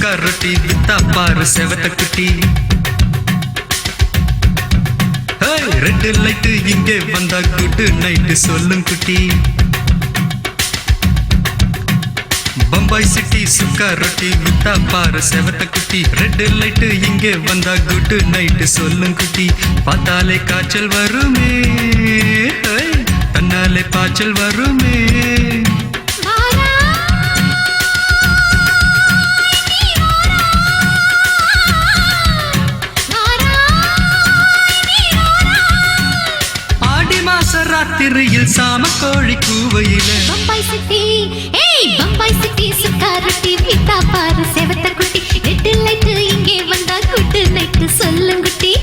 சுக்கா ரொட்டி வித்தா பாரு செவத்த குட்டி. ரெட் லைட் இங்கே வந்தா குட் நைட் சொல்லும் குட்டி. பம்பாய் சிட்டி சுக்கா ரொட்டி வித்தா பாரு செவத்த குட்டி. ரெட் லைட் இங்கே வந்தா குட் நைட் சொல்லும் குட்டி. பார்த்தாலே காய்ச்சல் வருமே, தன்னாலே பாய்ச்சல் வருமே. ஆடி மாச ராத்திரியில் சாம கோழி கூவையில பம்பாய் சிட்டி, பம்பாய் சிட்டி சுக்கா ரொட்டி வித்தா பாரு செவத்த குட்டி. ரெட் லைட் இங்கே வந்தா குட் நைட் சொல்லும் குட்டி.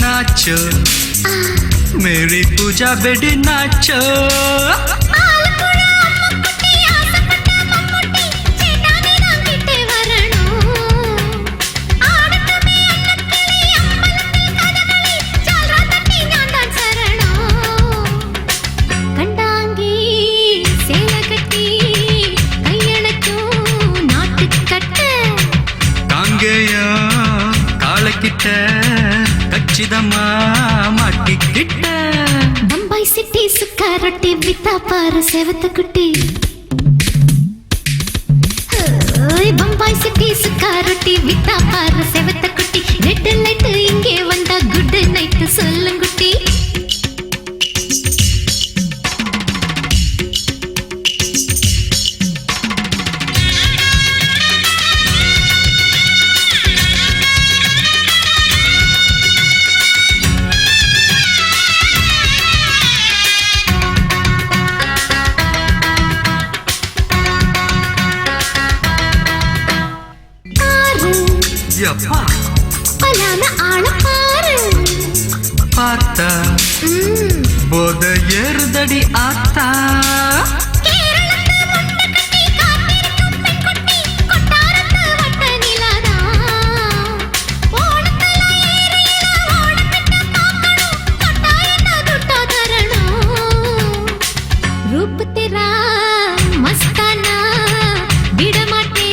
नाचो मेरी पूजा बेटी नाचो. கச்சிதமா மாட்டிக்கிட்ட பம்பாய் சிட்டி சுக்கா ரொட்டி வித்தா பாரு செவத்த குட்டி. பம்பாய் சிட்டி சுக்கா ரொட்டி வித்தா பாரு செவத்த குட்டி. ரெட் லைட் இங்கே வந்தா குட் நைட் சொல்லும் குட்டி. பார்த்தா போத ஏறுதடி ஆத்தா. रूप तेरा मस्ताना बिडमाटे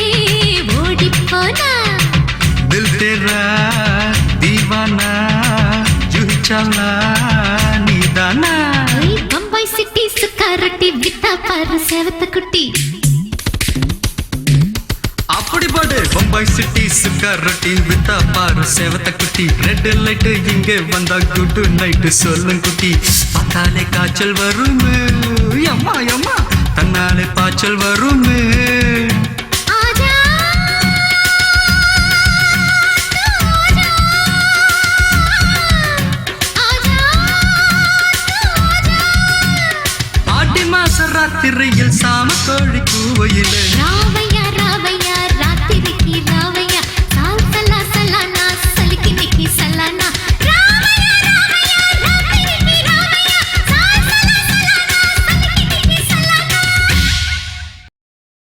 ओडी पोना. दिल तेरा दीवाना जूही चला नीदाना. बम्बाई सिटी सुक्का रोटी वित्ता पारू सेवत कुटी. அப்படி பாடு பம்பாய் சிட்டி சுக்கா ரொட்டி வித்தா பாரு செவத்த குட்டி. ரெட் லைட் இங்கே வந்தா குட் நைட் சொல்லும் குட்டி. பார்த்தாலே காய்ச்சல் வருமே, அம்மா அம்மா தன்னாலே பாய்ச்சல் வருமே. ஆடி மாச ராத்திரியில் சாம கோழி கூவையில ராவையா ராவையா